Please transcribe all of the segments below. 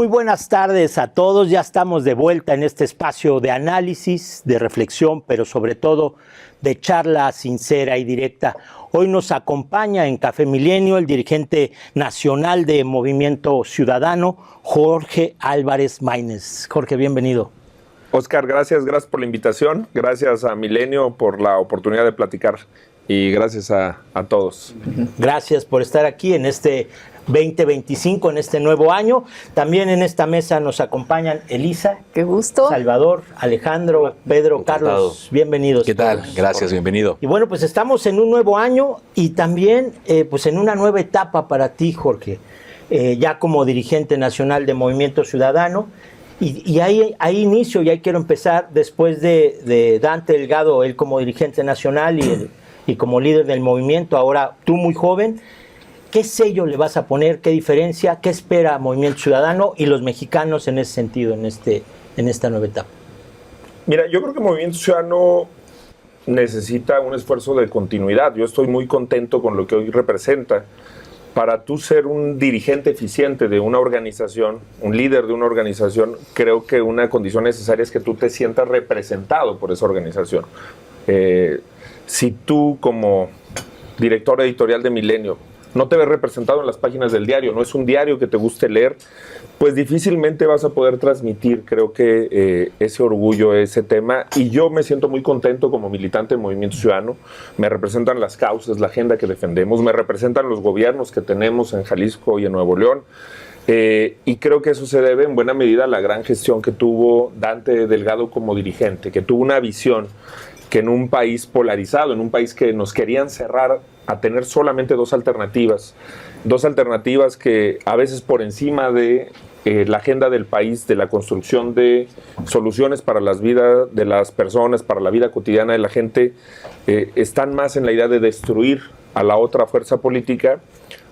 Muy buenas tardes a todos. Ya estamos de vuelta en este espacio de análisis, de reflexión, pero sobre todo de charla sincera y directa. Hoy nos acompaña en Café Milenio el dirigente nacional de Movimiento Ciudadano, Jorge Álvarez Maínez. Jorge, bienvenido. Oscar, gracias por la invitación, gracias a Milenio por la oportunidad de platicar y gracias a todos. Gracias por estar aquí en este 2025, en este nuevo año. También en esta mesa nos acompañan Elisa. Qué gusto. Salvador, Alejandro, Pedro, Carlos, bienvenidos. ¿Qué tal? Gracias, bienvenido. Y bueno, pues estamos en un nuevo año y también pues en una nueva etapa para ti, Jorge, ya como dirigente nacional de Movimiento Ciudadano. Y ahí inicio, y ahí quiero empezar, después de Dante Delgado, él como dirigente nacional y como líder del movimiento, ahora tú muy joven. ¿Qué sello le vas a poner? ¿Qué diferencia? ¿Qué espera Movimiento Ciudadano y los mexicanos en ese sentido, en esta nueva etapa? Mira, yo creo que Movimiento Ciudadano necesita un esfuerzo de continuidad. Yo estoy muy contento con lo que hoy representa. Para tú ser un dirigente eficiente de una organización, un líder de una organización, creo que una condición necesaria es que tú te sientas representado por esa organización. Si tú como director editorial de Milenio no te ves representado en las páginas del diario, no es un diario que te guste leer, pues difícilmente vas a poder transmitir, creo que ese orgullo, ese tema, y yo me siento muy contento como militante del Movimiento Ciudadano. Me representan las causas, la agenda que defendemos, me representan los gobiernos que tenemos en Jalisco y en Nuevo León, y creo que eso se debe en buena medida a la gran gestión que tuvo Dante Delgado como dirigente, que tuvo una visión que en un país polarizado, en un país que nos querían cerrar a tener solamente dos alternativas que a veces por encima de la agenda del país, de la construcción de soluciones para las vidas de las personas, para la vida cotidiana de la gente, están más en la idea de destruir a la otra fuerza política.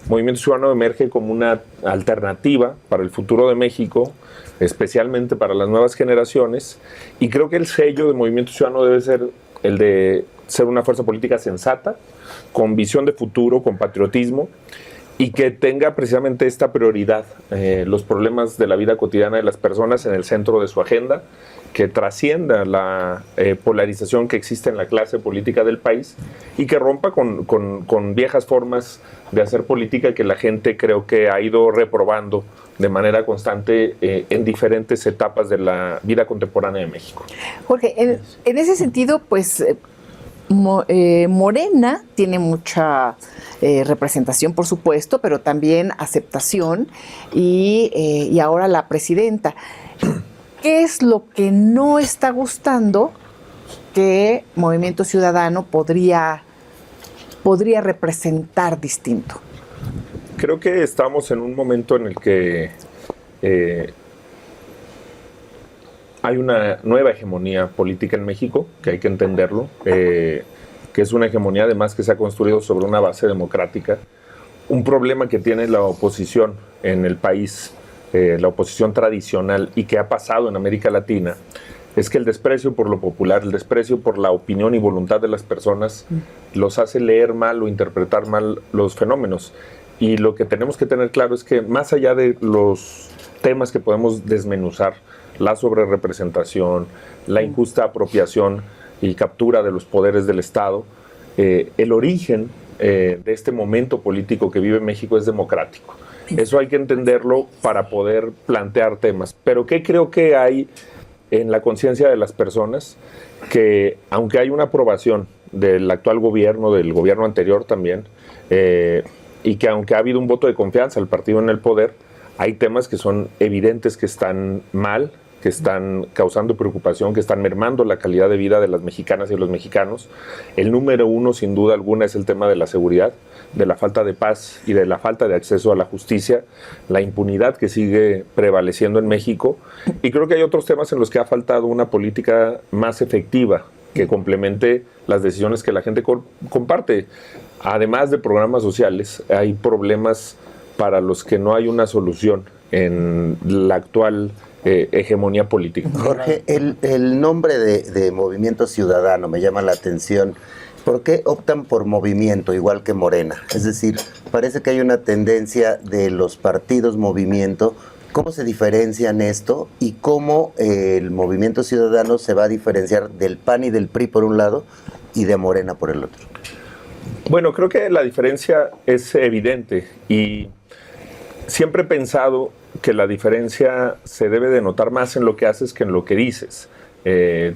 Movimiento Ciudadano emerge como una alternativa para el futuro de México, especialmente para las nuevas generaciones, y creo que el sello de Movimiento Ciudadano debe ser el de ser una fuerza política sensata, con visión de futuro, con patriotismo, y que tenga precisamente esta prioridad, los problemas de la vida cotidiana de las personas en el centro de su agenda, que trascienda la polarización que existe en la clase política del país y que rompa con viejas formas de hacer política que la gente creo que ha ido reprobando de manera constante en diferentes etapas de la vida contemporánea de México. Jorge, en ese sentido, pues Morena tiene mucha representación, por supuesto, pero también aceptación y ahora la presidenta. ¿Qué es lo que no está gustando que Movimiento Ciudadano podría representar distinto? Creo que estamos en un momento en el que hay una nueva hegemonía política en México, que hay que entenderlo, que es una hegemonía además que se ha construido sobre una base democrática. Un problema que tiene la oposición en el país, la oposición tradicional y que ha pasado en América Latina, es que el desprecio por lo popular, el desprecio por la opinión y voluntad de las personas los hace leer mal o interpretar mal los fenómenos. Y lo que tenemos que tener claro es que más allá de los temas que podemos desmenuzar, la sobrerepresentación, la injusta apropiación y captura de los poderes del Estado, el origen de este momento político que vive México es democrático. Eso hay que entenderlo para poder plantear temas. Pero ¿qué creo que hay en la conciencia de las personas? Que aunque hay una aprobación del actual gobierno, del gobierno anterior también, y que aunque ha habido un voto de confianza al partido en el poder, hay temas que son evidentes que están mal, que están causando preocupación, que están mermando la calidad de vida de las mexicanas y los mexicanos. El número uno, sin duda alguna, es el tema de la seguridad, de la falta de paz y de la falta de acceso a la justicia, la impunidad que sigue prevaleciendo en México. Y creo que hay otros temas en los que ha faltado una política más efectiva que complemente las decisiones que la gente comparte. Además de programas sociales, hay problemas para los que no hay una solución en la actual hegemonía política. Jorge, el nombre de Movimiento Ciudadano me llama la atención. ¿Por qué optan por movimiento, igual que Morena? Es decir, parece que hay una tendencia de los partidos movimiento ¿Cómo se diferencian esto y cómo el Movimiento Ciudadano se va a diferenciar del PAN y del PRI por un lado y de Morena por el otro? Bueno, creo que la diferencia es evidente y siempre he pensado que la diferencia se debe de notar más en lo que haces que en lo que dices.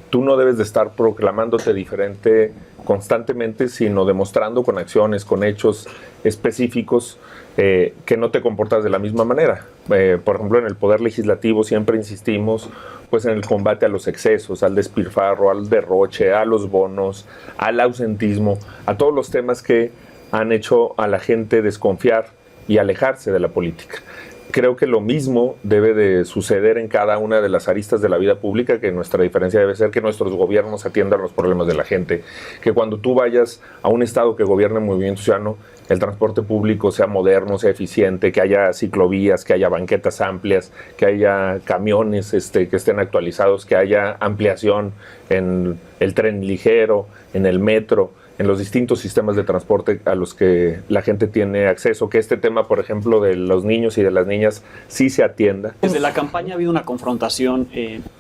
Tú no debes de estar proclamándote diferente constantemente, sino demostrando con acciones, con hechos específicos que no te comportas de la misma manera. Por ejemplo, en el Poder Legislativo siempre insistimos pues, en el combate a los excesos, al despilfarro, al derroche, a los bonos, al ausentismo, a todos los temas que han hecho a la gente desconfiar y alejarse de la política. Creo que lo mismo debe de suceder en cada una de las aristas de la vida pública, que nuestra diferencia debe ser que nuestros gobiernos atiendan los problemas de la gente, que cuando tú vayas a un estado que gobierne el Movimiento Ciudadano, el transporte público sea moderno, sea eficiente, que haya ciclovías, que haya banquetas amplias, que haya camiones que estén actualizados, que haya ampliación en el tren ligero, en el metro, en los distintos sistemas de transporte a los que la gente tiene acceso, que este tema, por ejemplo, de los niños y de las niñas sí se atienda. Desde la campaña ha habido una confrontación,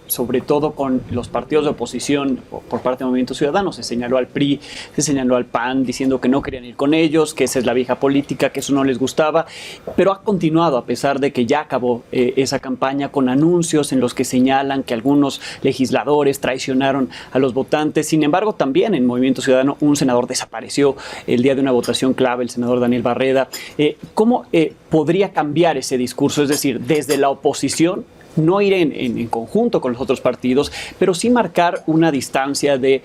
sobre todo con los partidos de oposición por parte del Movimiento Ciudadano. Se señaló al PRI, se señaló al PAN, diciendo que no querían ir con ellos, que esa es la vieja política, que eso no les gustaba, pero ha continuado a pesar de que ya acabó esa campaña con anuncios en los que señalan que algunos legisladores traicionaron a los votantes. Sin embargo, también en Movimiento Ciudadano un senador desapareció el día de una votación clave, el senador Daniel Barreda. ¿Cómo podría cambiar ese discurso? Es decir, desde la oposición, no ir en conjunto con los otros partidos, pero sí marcar una distancia de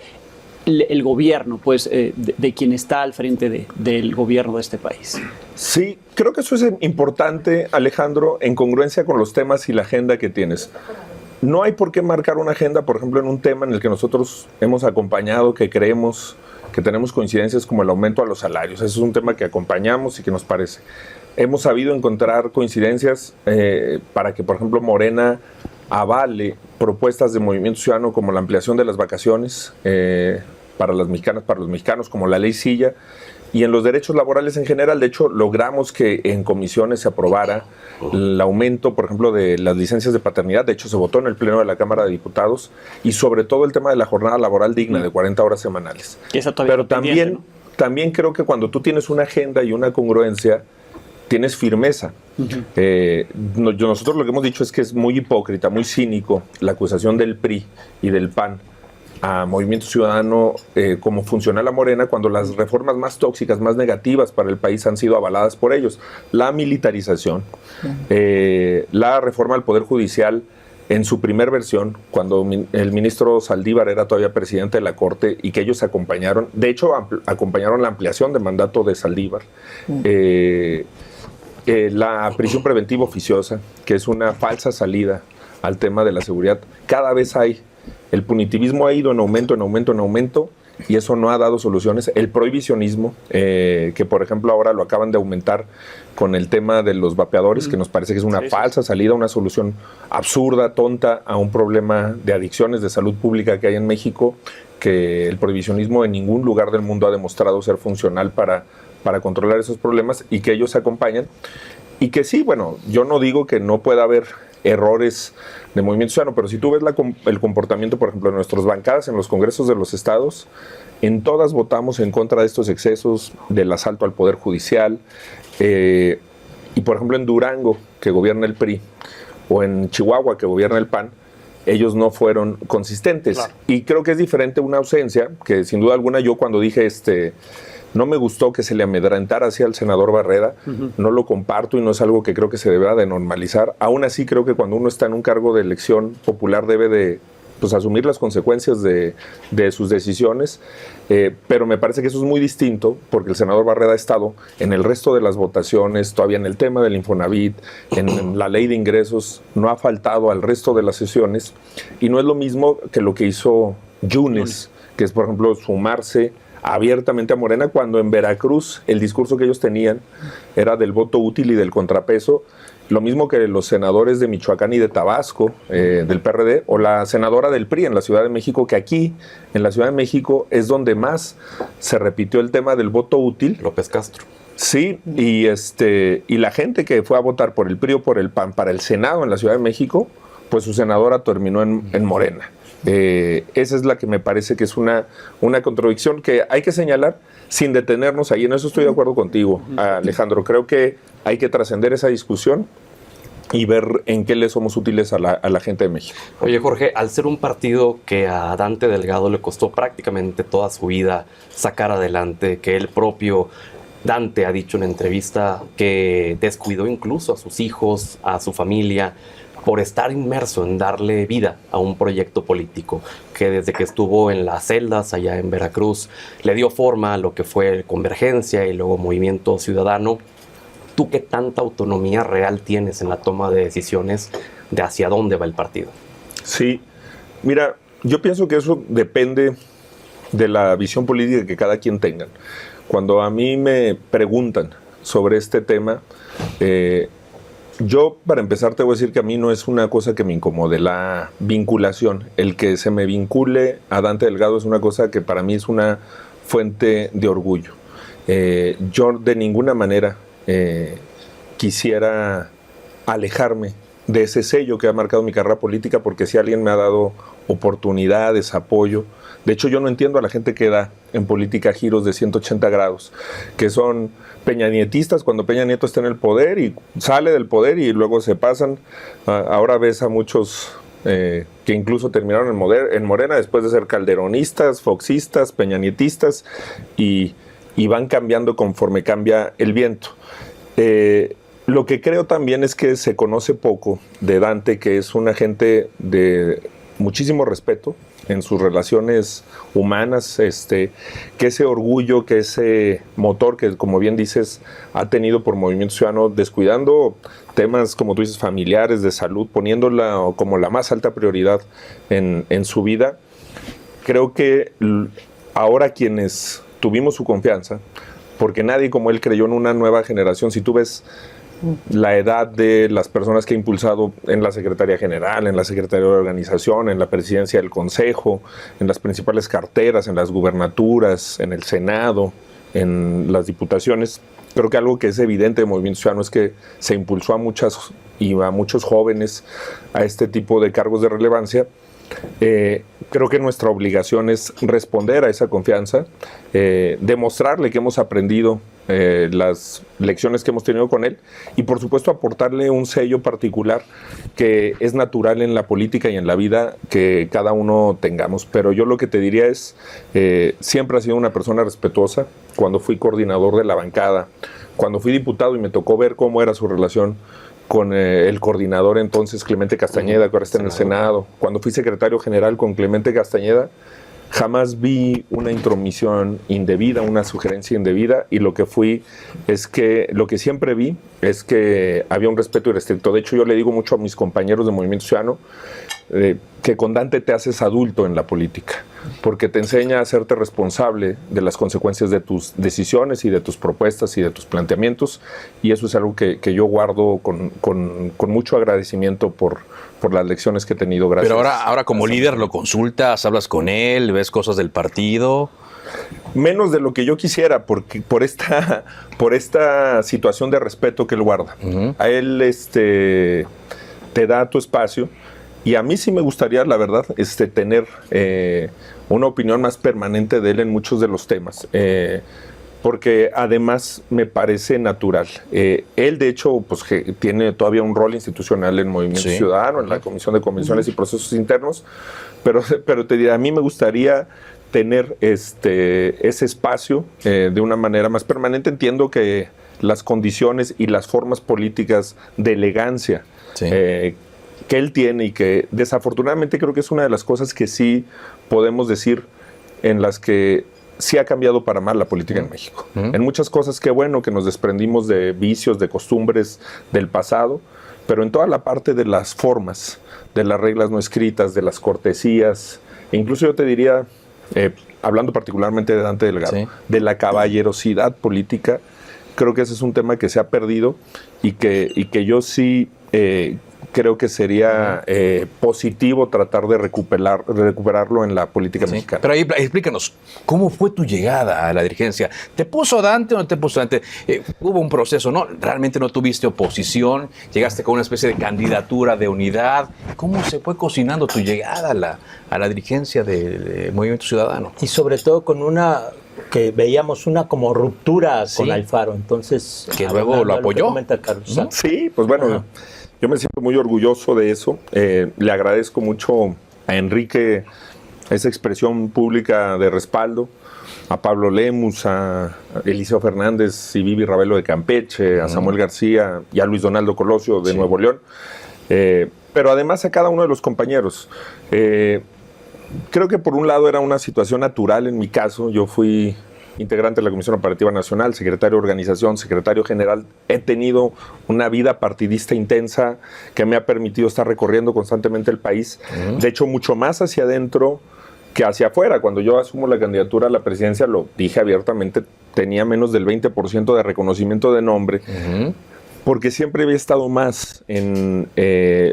el gobierno, pues, de quien está al frente del gobierno de este país. Sí, creo que eso es importante, Alejandro, en congruencia con los temas y la agenda que tienes. No hay por qué marcar una agenda, por ejemplo, en un tema en el que nosotros hemos acompañado, que creemos que tenemos coincidencias, como el aumento a los salarios. Ese es un tema que acompañamos y que nos parece. Hemos sabido encontrar coincidencias para que, por ejemplo, Morena avale propuestas de Movimiento Ciudadano como la ampliación de las vacaciones para las mexicanas, para los mexicanos, como la ley Silla, y en los derechos laborales en general. De hecho, logramos que en comisiones se aprobara el aumento, por ejemplo, de las licencias de paternidad. De hecho, se votó en el Pleno de la Cámara de Diputados, y sobre todo el tema de la jornada laboral digna de 40 horas semanales. Pero también creo que cuando tú tienes una agenda y una congruencia, tienes firmeza. Nosotros lo que hemos dicho es que es muy hipócrita, muy cínico la acusación del PRI y del PAN a Movimiento Ciudadano como funcional a Morena, cuando las reformas más tóxicas, más negativas para el país han sido avaladas por ellos. La militarización, la reforma al Poder Judicial en su primer versión, cuando el ministro Saldívar era todavía presidente de la Corte, y que ellos acompañaron, de hecho acompañaron la ampliación de mandato de Saldívar, la prisión preventiva oficiosa, que es una falsa salida al tema de la seguridad. Cada vez el punitivismo ha ido en aumento, y eso no ha dado soluciones. El prohibicionismo, que por ejemplo ahora lo acaban de aumentar con el tema de los vapeadores, que nos parece que es una falsa salida, una solución absurda, tonta, a un problema de adicciones de salud pública que hay en México, que el prohibicionismo en ningún lugar del mundo ha demostrado ser funcional para controlar esos problemas, y que ellos acompañan. Y que sí, bueno, yo no digo que no pueda haber errores de Movimiento Ciudadano, pero si tú ves el comportamiento, por ejemplo, de nuestras bancadas en los congresos de los estados, en todas votamos en contra de estos excesos, del asalto al Poder Judicial, y por ejemplo en Durango, que gobierna el PRI, o en Chihuahua, que gobierna el PAN, ellos no fueron consistentes. Claro. Y creo que es diferente una ausencia, que sin duda alguna yo cuando dije no me gustó que se le amedrentara así al senador Barreda, no lo comparto y no es algo que creo que se deberá de normalizar. Aún así creo que cuando uno está en un cargo de elección popular debe de asumir las consecuencias de sus decisiones, pero me parece que eso es muy distinto, porque el senador Barreda ha estado en el resto de las votaciones, todavía en el tema del Infonavit, en la ley de ingresos, no ha faltado al resto de las sesiones, y no es lo mismo que lo que hizo Yunes, que es por ejemplo sumarse abiertamente a Morena, cuando en Veracruz el discurso que ellos tenían era del voto útil y del contrapeso, lo mismo que los senadores de Michoacán y de Tabasco, del PRD, o la senadora del PRI en la Ciudad de México, que aquí, en la Ciudad de México, es donde más se repitió el tema del voto útil. López Castro. Sí, y la gente que fue a votar por el PRI o por el PAN para el Senado en la Ciudad de México, pues su senadora terminó en Morena. Esa es la que me parece que es una contradicción que hay que señalar sin detenernos ahí. En eso estoy de acuerdo contigo, Alejandro. Creo que hay que trascender esa discusión y ver en qué le somos útiles a la gente de México. Oye, Jorge, al ser un partido que a Dante Delgado le costó prácticamente toda su vida sacar adelante, que el propio Dante ha dicho en entrevista que descuidó incluso a sus hijos, a su familia, por estar inmerso en darle vida a un proyecto político que desde que estuvo en las celdas allá en Veracruz le dio forma a lo que fue Convergencia y luego Movimiento Ciudadano. ¿Tú qué tanta autonomía real tienes en la toma de decisiones de hacia dónde va el partido? Sí, mira, yo pienso que eso depende de la visión política que cada quien tenga. Cuando a mí me preguntan sobre este tema, yo, para empezar, te voy a decir que a mí no es una cosa que me incomode, la vinculación. El que se me vincule a Dante Delgado es una cosa que para mí es una fuente de orgullo. Yo de ninguna manera quisiera alejarme de ese sello que ha marcado mi carrera política, porque si alguien me ha dado oportunidades, apoyo. De hecho, yo no entiendo a la gente que da en política giros de 180 grados, que son peñanietistas cuando Peña Nieto está en el poder y sale del poder y luego se pasan. Ahora ves a muchos que incluso terminaron en Morena después de ser calderonistas, foxistas, peñanietistas y van cambiando conforme cambia el viento. Lo que creo también es que se conoce poco de Dante, que es una gente de muchísimo respeto en sus relaciones humanas, que ese orgullo, que ese motor que, como bien dices, ha tenido por Movimiento Ciudadano, descuidando temas, como tú dices, familiares, de salud, poniéndola como la más alta prioridad en su vida. Creo que ahora quienes tuvimos su confianza, porque nadie como él creyó en una nueva generación. Si tú ves la edad de las personas que ha impulsado en la Secretaría General, en la Secretaría de Organización, en la Presidencia del Consejo, en las principales carteras, en las gubernaturas, en el Senado, en las diputaciones, creo que algo que es evidente de Movimiento Ciudadano es que se impulsó a muchos jóvenes a este tipo de cargos de relevancia. Creo que nuestra obligación es responder a esa confianza, demostrarle que hemos aprendido las lecciones que hemos tenido con él y por supuesto aportarle un sello particular que es natural en la política y en la vida que cada uno tengamos. Pero yo lo que te diría es, siempre ha sido una persona respetuosa. Cuando fui coordinador de la bancada, cuando fui diputado y me tocó ver cómo era su relación con el coordinador entonces Clemente Castañeda, que ahora está en el Senado, cuando fui secretario general con Clemente Castañeda, jamás vi una intromisión indebida, una sugerencia indebida, y lo que siempre vi es que había un respeto irrestricto. De hecho, yo le digo mucho a mis compañeros de Movimiento Ciudadano que con Dante te haces adulto en la política, porque te enseña a hacerte responsable de las consecuencias de tus decisiones y de tus propuestas y de tus planteamientos, y eso es algo que yo guardo con mucho agradecimiento por las lecciones que he tenido. Gracias. Pero ahora como líder lo consultas, hablas con él, ves cosas del partido. Menos de lo que yo quisiera, porque por esta situación de respeto que él guarda. Uh-huh. A él te da tu espacio, y a mí sí me gustaría, la verdad, tener una opinión más permanente de él en muchos de los temas, porque además me parece natural. Él, de hecho, pues tiene todavía un rol institucional en Movimiento Ciudadano, en la Comisión de Convenciones y Procesos Internos, pero te diría, a mí me gustaría tener ese espacio de una manera más permanente. Entiendo que las condiciones y las formas políticas de elegancia que él tiene, y que desafortunadamente creo que es una de las cosas que sí podemos decir en las que sí ha cambiado para mal la política en México. En muchas cosas, qué bueno que nos desprendimos de vicios, de costumbres del pasado, pero en toda la parte de las formas, de las reglas no escritas, de las cortesías, e incluso yo te diría, hablando particularmente de Dante Delgado, de la caballerosidad política, creo que ese es un tema que se ha perdido y que yo sí creo que sería positivo tratar de recuperarlo en la política mexicana. Pero ahí explícanos, ¿cómo fue tu llegada a la dirigencia? ¿Te puso Dante o no te puso Dante? Hubo un proceso, ¿no? Realmente no tuviste oposición, llegaste con una especie de candidatura de unidad. ¿Cómo se fue cocinando tu llegada a la dirigencia del Movimiento Ciudadano? Y sobre todo con una que veíamos una como ruptura con Alfaro, entonces que luego lo apoyó. Sí, pues bueno, yo me siento muy orgulloso de eso. Le agradezco mucho a Enrique esa expresión pública de respaldo, a Pablo Lemus, a Eliseo Fernández y Vivi Ravelo de Campeche, a Samuel García y a Luis Donaldo Colosio de Nuevo León, pero además a cada uno de los compañeros. Creo que por un lado era una situación natural en mi caso. Yo fui integrante de la Comisión Operativa Nacional, secretario de organización, secretario general. He tenido una vida partidista intensa que me ha permitido estar recorriendo constantemente el país. De hecho, mucho más hacia adentro que hacia afuera. Cuando yo asumo la candidatura a la presidencia, lo dije abiertamente, tenía menos del 20% de reconocimiento de nombre. Porque siempre había estado más en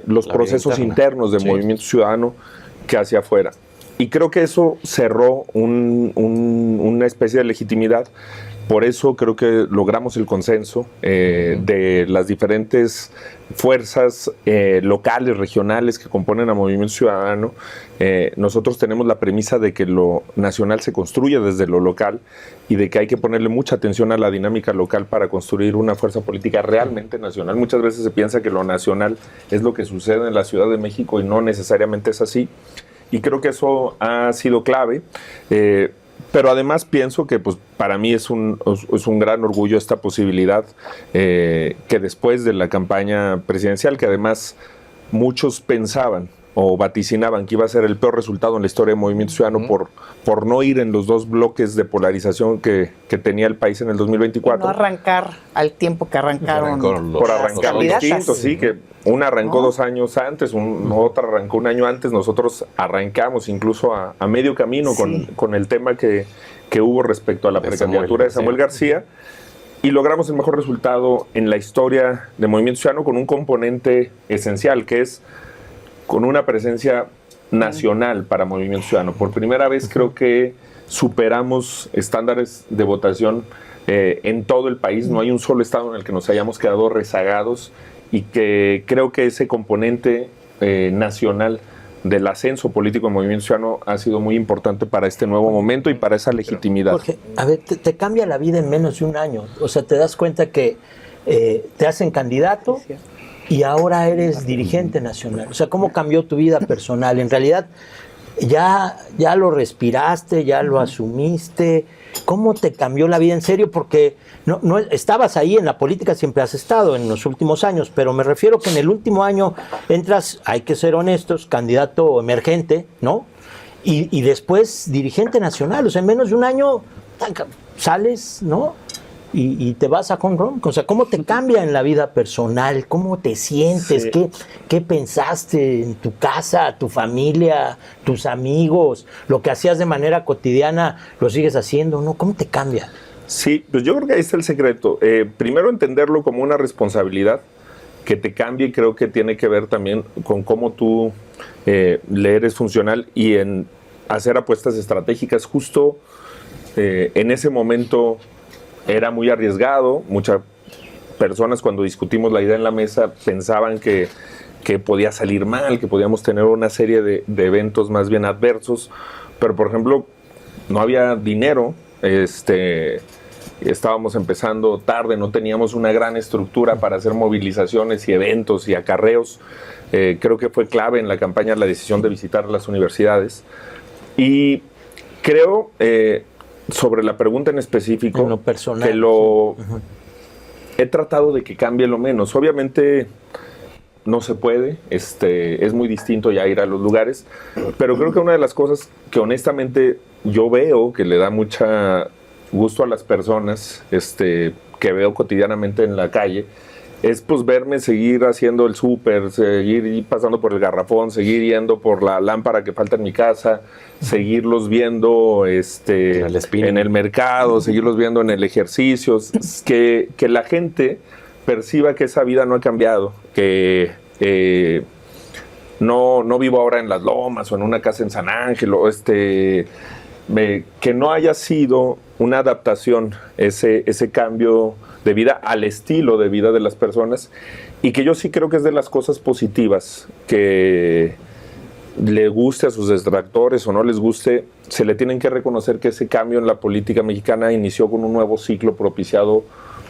los procesos internos de Movimiento Ciudadano que hacia afuera. Y creo que eso cerró una especie de legitimidad. Por eso creo que logramos el consenso de las diferentes fuerzas locales, regionales que componen a Movimiento Ciudadano. Nosotros tenemos la premisa de que lo nacional se construye desde lo local y de que hay que ponerle mucha atención a la dinámica local para construir una fuerza política realmente nacional. Muchas veces se piensa que lo nacional es lo que sucede en la Ciudad de México y no necesariamente es así. Y creo que eso ha sido clave. Pero además pienso que pues, para mí es un gran orgullo esta posibilidad que después de la campaña presidencial, que además muchos pensaban o vaticinaban que iba a ser el peor resultado en la historia del Movimiento Ciudadano por no ir en los dos bloques de polarización que tenía el país en el 2024. No arrancar al tiempo que arrancaron por arrancar distintos, sí, que una arrancó 2 años antes, otra arrancó 1 año antes. Nosotros arrancamos incluso a medio camino con el tema que hubo respecto a la precandidatura de Samuel García, y logramos el mejor resultado en la historia de Movimiento Ciudadano con un componente esencial, que es con una presencia nacional para Movimiento Ciudadano. Por primera vez creo que superamos estándares de votación en todo el país. No hay un solo estado en el que nos hayamos quedado rezagados, y que creo que ese componente nacional del ascenso político en Movimiento Ciudadano ha sido muy importante para este nuevo momento y para esa legitimidad. Jorge, a ver, te cambia la vida en menos de 1 año. O sea, te das cuenta que te hacen candidato y ahora eres dirigente nacional. O sea, ¿cómo cambió tu vida personal? En realidad, ya lo respiraste, ya lo asumiste. ¿Cómo te cambió la vida en serio? Porque no estabas ahí en la política, siempre has estado en los últimos años, pero me refiero que en el último año entras, hay que ser honestos, candidato emergente, ¿no? Y después dirigente nacional. O sea, en menos de 1 año sales, ¿no? Y te vas a home run. O sea, ¿cómo te cambia en la vida personal? ¿Cómo te sientes? Sí. ¿Qué pensaste en tu casa, tu familia, tus amigos? Lo que hacías de manera cotidiana, ¿lo sigues haciendo? ¿No? ¿Cómo te cambia? Sí, pues yo creo que ahí está el secreto. Primero, entenderlo como una responsabilidad que te cambia, y creo que tiene que ver también con cómo tú le eres funcional y en hacer apuestas estratégicas. Justo en ese momento era muy arriesgado. Muchas personas, cuando discutimos la idea en la mesa, pensaban que podía salir mal, que podíamos tener una serie de eventos más bien adversos. Pero, por ejemplo, no había dinero, estábamos empezando tarde, no teníamos una gran estructura para hacer movilizaciones y eventos y acarreos. Creo que fue clave en la campaña la decisión de visitar las universidades. Y creo, sobre la pregunta en específico, en lo personal, que he tratado de que cambie lo menos. Obviamente no se puede, es muy distinto ya ir a los lugares, pero creo que una de las cosas que honestamente yo veo que le da mucha gusto a las personas que veo cotidianamente en la calle es pues verme seguir haciendo el súper, seguir pasando por el garrafón, seguir yendo por la lámpara que falta en mi casa, seguirlos viendo en el mercado, seguirlos viendo en el ejercicio, que la gente perciba que esa vida no ha cambiado, que no vivo ahora en Las Lomas o en una casa en San Ángel, o que no haya sido una adaptación ese cambio de vida al estilo de vida de las personas, y que yo sí creo que es de las cosas positivas, que le guste a sus detractores o no les guste, se le tienen que reconocer que ese cambio en la política mexicana inició con un nuevo ciclo propiciado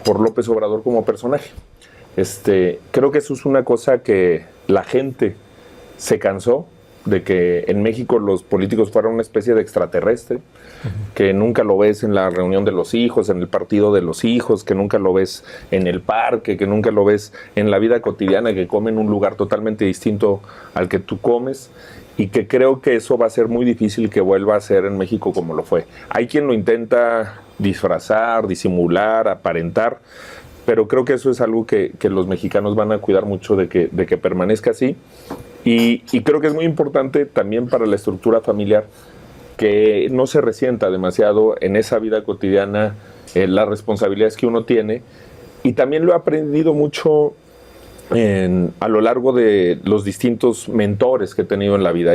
por López Obrador como personaje. Creo que eso es una cosa que la gente se cansó de, que en México los políticos fueran una especie de extraterrestre, que nunca lo ves en la reunión de los hijos, en el partido de los hijos, que nunca lo ves en el parque, que nunca lo ves en la vida cotidiana, que come en un lugar totalmente distinto al que tú comes, y que creo que eso va a ser muy difícil que vuelva a ser en México como lo fue. Hay quien lo intenta disfrazar, disimular, aparentar, pero creo que eso es algo que los mexicanos van a cuidar mucho de que permanezca así. Y creo que es muy importante también para la estructura familiar que no se resienta demasiado en esa vida cotidiana las responsabilidades que uno tiene. Y también lo he aprendido mucho a lo largo de los distintos mentores que he tenido en la vida.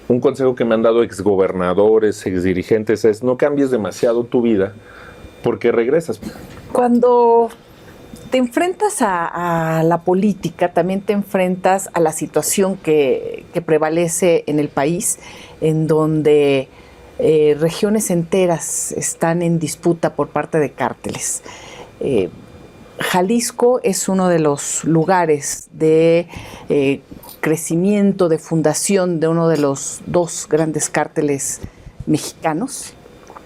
Un consejo que me han dado exgobernadores, exdirigentes, es: no cambies demasiado tu vida porque regresas. Cuando te enfrentas a la política, también te enfrentas a la situación que prevalece en el país, en donde regiones enteras están en disputa por parte de cárteles. Jalisco es uno de los lugares de crecimiento, de fundación de uno de los dos grandes cárteles mexicanos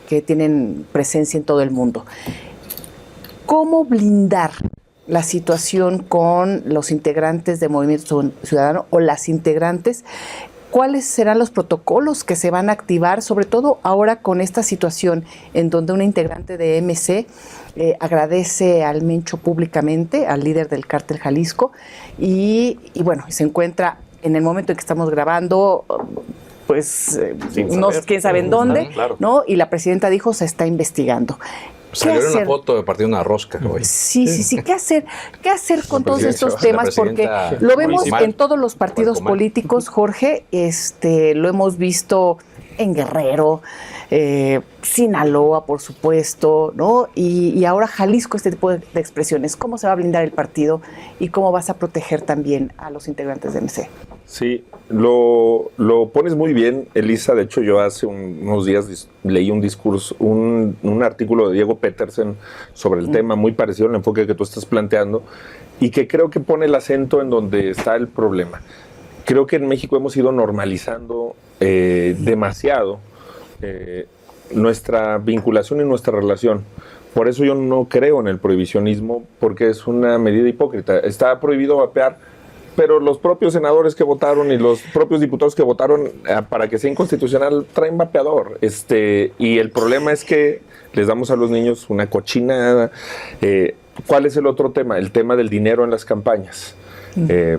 que tienen presencia en todo el mundo. ¿Cómo blindar la situación con los integrantes de Movimiento Ciudadano o las integrantes? ¿Cuáles serán los protocolos que se van a activar, sobre todo ahora con esta situación en donde una integrante de MC agradece al Mencho públicamente, al líder del cártel Jalisco, y bueno, se encuentra en el momento en que estamos grabando, pues no sé quién sabe en dónde, claro, ¿no? Y la presidenta dijo se está investigando. Salió en una foto de partido una rosca hoy. Sí. ¿Qué hacer con todos estos temas? Porque lo vemos en todos los partidos políticos, Jorge. Lo hemos visto en Guerrero, Sinaloa, por supuesto, ¿no? Y ahora Jalisco, este tipo de expresiones. ¿Cómo se va a blindar el partido y cómo vas a proteger también a los integrantes de MC? Sí, lo pones muy bien, Elisa. De hecho, yo hace unos días leí un discurso, un artículo de Diego Petersen sobre el tema, muy parecido al enfoque que tú estás planteando, y que creo que pone el acento en donde está el problema. Creo que en México hemos ido normalizando demasiado nuestra vinculación y nuestra relación. Por eso yo no creo en el prohibicionismo, porque es una medida hipócrita. Está prohibido vapear, pero los propios senadores que votaron y los propios diputados que votaron para que sea inconstitucional traen vapeador. Y el problema es que les damos a los niños una cochinada. ¿Cuál es el otro tema? El tema del dinero en las campañas.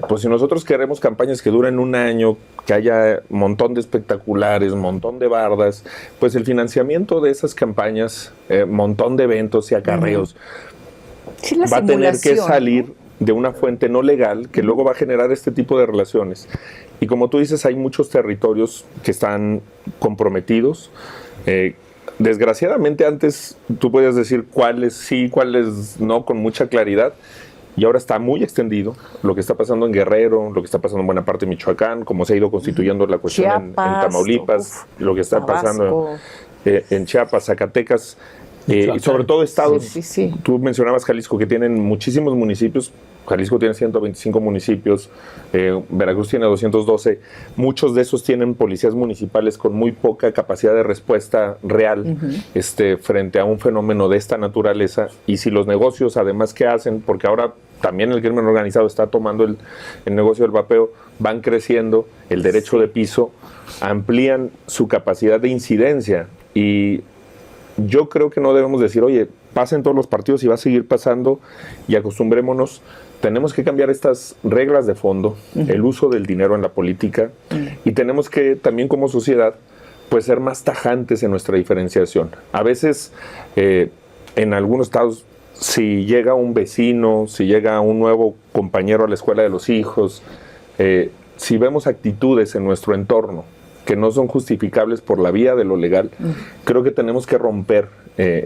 Pues si nosotros queremos campañas que duren un año, que haya un montón de espectaculares, un montón de bardas, pues el financiamiento de esas campañas, montón de eventos y acarreos, va a tener que salir de una fuente no legal que luego va a generar este tipo de relaciones. Y como tú dices, hay muchos territorios que están comprometidos. Desgraciadamente antes tú podías decir cuáles sí, cuáles no, con mucha claridad. Y ahora está muy extendido lo que está pasando en Guerrero, lo que está pasando en buena parte de Michoacán, cómo se ha ido constituyendo la cuestión en Tamaulipas, lo que está pasando en Chiapas, Zacatecas, y sobre todo estados. Sí. Tú mencionabas Jalisco, que tienen muchísimos municipios. Jalisco tiene 125 municipios, Veracruz tiene 212. Muchos de esos tienen policías municipales con muy poca capacidad de respuesta real frente a un fenómeno de esta naturaleza. Y si los negocios, además, ¿qué hacen? Porque ahora también el crimen organizado está tomando el negocio del vapeo, van creciendo, el derecho de piso, amplían su capacidad de incidencia. Y yo creo que no debemos decir, oye, pasen todos los partidos y va a seguir pasando, y acostumbrémonos. Tenemos que cambiar estas reglas de fondo, el uso del dinero en la política, y tenemos que también como sociedad pues ser más tajantes en nuestra diferenciación. A veces en algunos estados si llega un vecino, si llega un nuevo compañero a la escuela de los hijos, si vemos actitudes en nuestro entorno que no son justificables por la vía de lo legal, creo que tenemos que romper,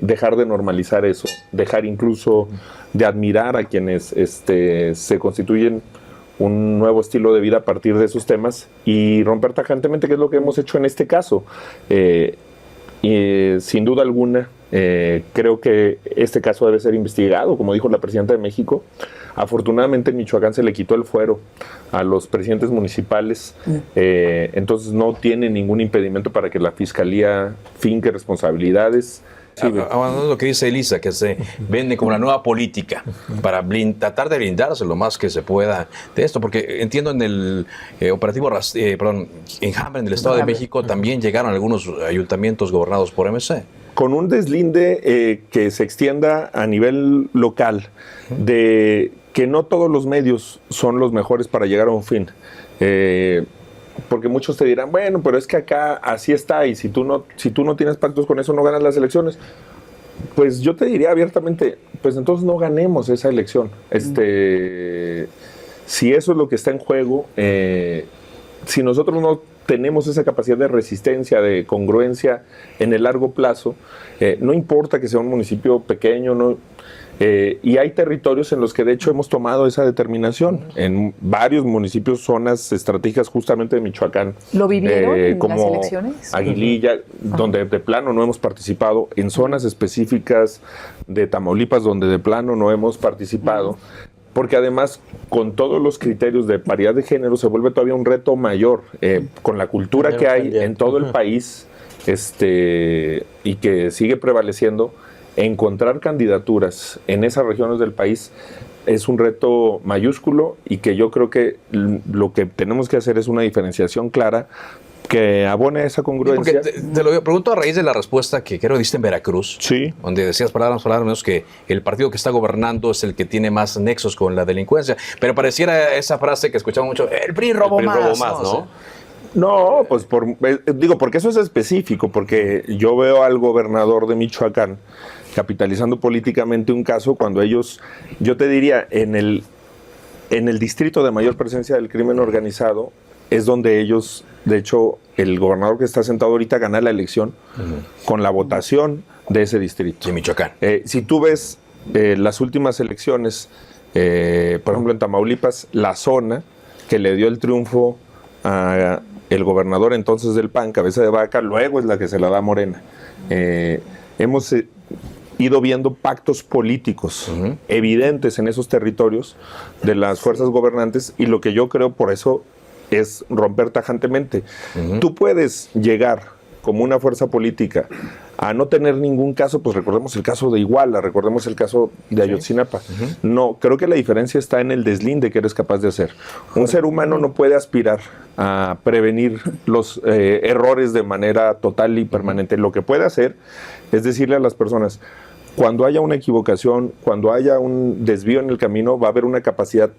dejar de normalizar eso, dejar incluso de admirar a quienes se constituyen un nuevo estilo de vida a partir de esos temas y romper tajantemente, que es lo que hemos hecho en este caso. Y sin duda alguna, creo que este caso debe ser investigado, como dijo la presidenta de México. Afortunadamente en Michoacán se le quitó el fuero a los presidentes municipales, entonces no tiene ningún impedimento para que la Fiscalía finque responsabilidades. Sí, hablando de lo que dice Elisa, que se vende como la nueva política para tratar de blindarse lo más que se pueda de esto, porque entiendo en el operativo Enjambre en el Estado de México también llegaron algunos ayuntamientos gobernados por MC. Con un deslinde que se extienda a nivel local, de que no todos los medios son los mejores para llegar a un fin. Porque muchos te dirán, bueno, pero es que acá así está, y si tú no tienes pactos con eso, no ganas las elecciones. Pues yo te diría abiertamente, pues entonces no ganemos esa elección. Si eso es lo que está en juego, si nosotros no tenemos esa capacidad de resistencia, de congruencia en el largo plazo, no importa que sea un municipio pequeño, y hay territorios en los que de hecho hemos tomado esa determinación, en varios municipios, zonas estratégicas justamente de Michoacán. ¿Lo vivieron en como las elecciones? Aguililla, donde de plano no hemos participado, en zonas específicas de Tamaulipas donde de plano no hemos participado, porque además con todos los criterios de paridad de género se vuelve todavía un reto mayor, con la cultura que hay en todo el país y que sigue prevaleciendo. Encontrar candidaturas en esas regiones del país es un reto mayúsculo y que yo creo que lo que tenemos que hacer es una diferenciación clara que abone esa congruencia. Porque te lo pregunto a raíz de la respuesta que creo diste en Veracruz, sí, donde decías palabras menos que el partido que está gobernando es el que tiene más nexos con la delincuencia, pero pareciera esa frase que escuchamos mucho, el PRI robó más, ¿no? No, pues porque eso es específico, porque yo veo al gobernador de Michoacán capitalizando políticamente un caso cuando ellos, yo te diría, en el distrito de mayor presencia del crimen organizado es donde ellos, de hecho, el gobernador que está sentado ahorita gana la elección con la votación de ese distrito. De Michoacán. Si tú ves las últimas elecciones, por ejemplo en Tamaulipas, la zona que le dio el triunfo a el gobernador entonces del PAN, Cabeza de Vaca, luego es la que se la da a Morena. Hemos ido viendo pactos políticos evidentes en esos territorios de las fuerzas gobernantes, y lo que yo creo por eso es romper tajantemente. Tú puedes llegar como una fuerza política a no tener ningún caso, pues recordemos el caso de Iguala, recordemos el caso de Ayotzinapa. No, creo que la diferencia está en el deslinde que eres capaz de hacer. Un ser humano no puede aspirar a prevenir los errores de manera total y permanente. Lo que puede hacer es decirle a las personas, cuando haya una equivocación, cuando haya un desvío en el camino, va a haber una capacidad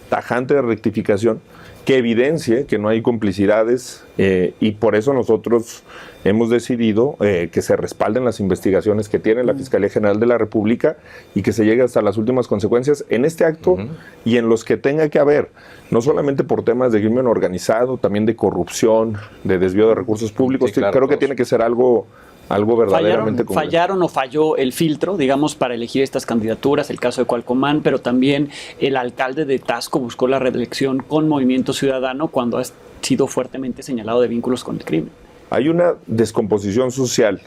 tajante de rectificación que evidencie que no hay complicidades, y por eso nosotros hemos decidido que se respalden las investigaciones que tiene la Fiscalía General de la República y que se llegue hasta las últimas consecuencias en este acto y en los que tenga que haber, no solamente por temas de crimen organizado, también de corrupción, de desvío de recursos públicos. Sí, claro, creo que tiene que ser algo verdaderamente congruente. ¿Fallaron o falló el filtro, digamos, para elegir estas candidaturas? El caso de Cualcomán, pero también el alcalde de Taxco buscó la reelección con Movimiento Ciudadano cuando ha sido fuertemente señalado de vínculos con el crimen. Hay una descomposición social.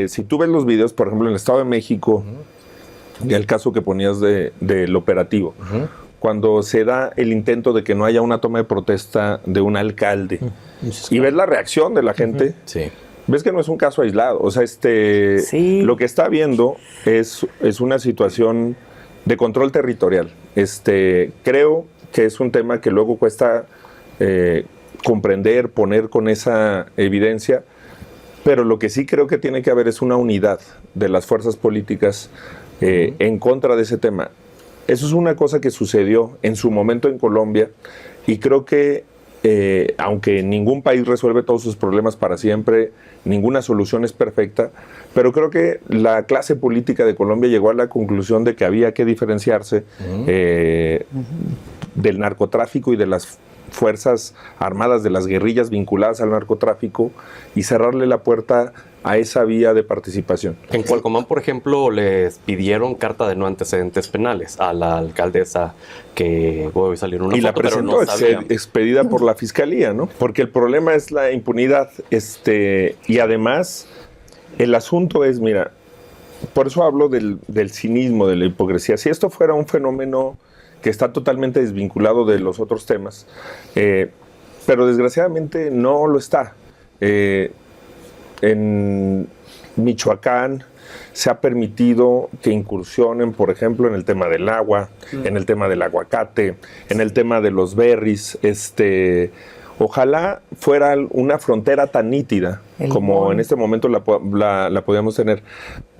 Si tú ves los videos, por ejemplo, en el Estado de México, el caso que ponías del operativo, cuando se da el intento de que no haya una toma de protesta de un alcalde, y ves la reacción de la gente, ves que no es un caso aislado. O sea, lo que está viendo es una situación de control territorial. Creo que es un tema que luego cuesta comprender, poner con esa evidencia, pero lo que sí creo que tiene que haber es una unidad de las fuerzas políticas en contra de ese tema. Eso es una cosa que sucedió en su momento en Colombia, y creo que aunque ningún país resuelve todos sus problemas para siempre, ninguna solución es perfecta, pero creo que la clase política de Colombia llegó a la conclusión de que había que diferenciarse del narcotráfico y de las fuerzas armadas, de las guerrillas vinculadas al narcotráfico, y cerrarle la puerta a esa vía de participación. En Cualcomán, por ejemplo, les pidieron carta de no antecedentes penales a la alcaldesa, que hoy salió en una y foto, la presentó, pero no sabían. expedida por la fiscalía, ¿no? Porque el problema es la impunidad, y además el asunto es, mira, por eso hablo del cinismo, de la hipocresía. Si esto fuera un fenómeno que está totalmente desvinculado de los otros temas, pero desgraciadamente no lo está. En Michoacán se ha permitido que incursionen, por ejemplo, en el tema del agua, en el tema del aguacate, en el tema de los berries. Ojalá fuera una frontera tan nítida como en este momento la podíamos tener.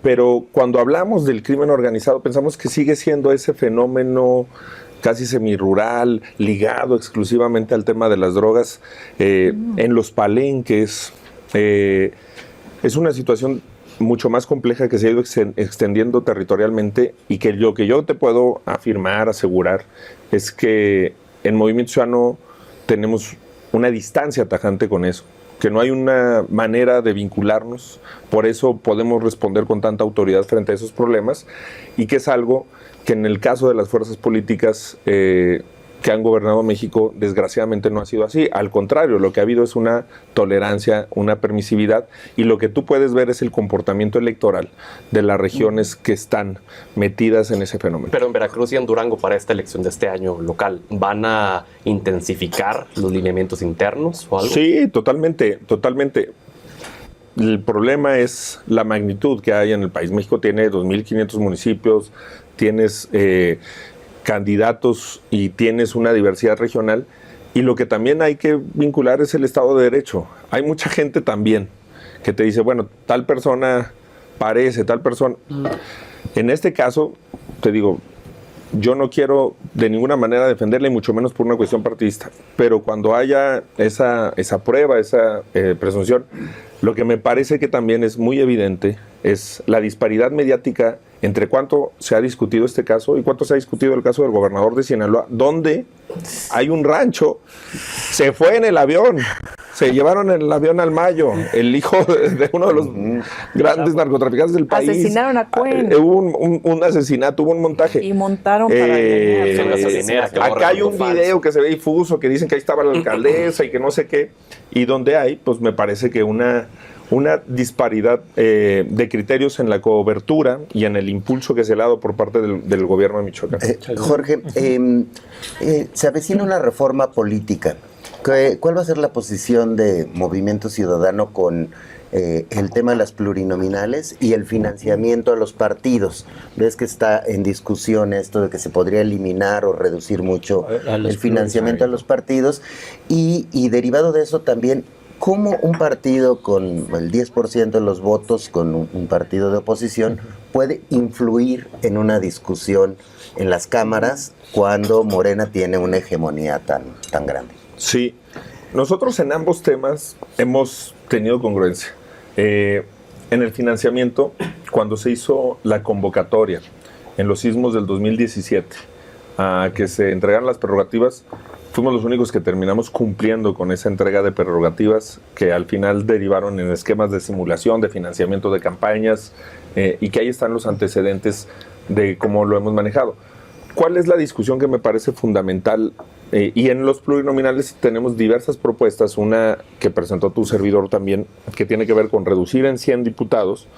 Pero cuando hablamos del crimen organizado, pensamos que sigue siendo ese fenómeno casi semirural, ligado exclusivamente al tema de las drogas, en los palenques. Es una situación mucho más compleja que se ha ido extendiendo territorialmente, y que lo que yo te puedo afirmar, asegurar, es que en Movimiento Ciudadano tenemos una distancia tajante con eso, que no hay una manera de vincularnos, por eso podemos responder con tanta autoridad frente a esos problemas, y que es algo que en el caso de las fuerzas políticas que han gobernado México, desgraciadamente no ha sido así. Al contrario, lo que ha habido es una tolerancia, una permisividad, y lo que tú puedes ver es el comportamiento electoral de las regiones que están metidas en ese fenómeno. Pero en Veracruz y en Durango, para esta elección de este año local, ¿van a intensificar los lineamientos internos o algo? Sí, totalmente, totalmente. El problema es la magnitud que hay en el país. México tiene 2.500 municipios, tienes candidatos y tienes una diversidad regional, y lo que también hay que vincular es el Estado de Derecho. Hay mucha gente también que te dice, bueno, tal persona parece, tal persona. En este caso, te digo, yo no quiero de ninguna manera defenderla, y mucho menos por una cuestión partidista, pero cuando haya esa prueba, esa presunción, lo que me parece que también es muy evidente es la disparidad mediática entre cuánto se ha discutido este caso y cuánto se ha discutido el caso del gobernador de Sinaloa, donde hay un rancho, se fue en el avión, se llevaron en el avión al Mayo, el hijo de uno de los grandes narcotraficantes del país. Asesinaron a Cuen. Hubo un asesinato, hubo un montaje. Y montaron para acá hay un video que se ve difuso, que dicen que ahí estaba la alcaldesa y que no sé qué, y donde hay, pues me parece que una disparidad de criterios en la cobertura y en el impulso que se le ha dado por parte del gobierno de Michoacán. Jorge, se avecina una reforma política. ¿Cuál va a ser la posición de Movimiento Ciudadano con el tema de las plurinominales y el financiamiento a los partidos? ¿Ves que está en discusión esto de que se podría eliminar o reducir mucho el financiamiento a los partidos? Y derivado de eso también, ¿cómo un partido con el 10% de los votos, con un partido de oposición, puede influir en una discusión en las cámaras cuando Morena tiene una hegemonía tan grande? Sí, nosotros en ambos temas hemos tenido congruencia. En el financiamiento, cuando se hizo la convocatoria en los sismos del 2017 a que se entregaran las prerrogativas, fuimos los únicos que terminamos cumpliendo con esa entrega de prerrogativas, que al final derivaron en esquemas de simulación, de financiamiento de campañas, y que ahí están los antecedentes de cómo lo hemos manejado. ¿Cuál es la discusión que me parece fundamental? Y en los plurinominales tenemos diversas propuestas, una que presentó tu servidor también, que tiene que ver con reducir en 100 diputados,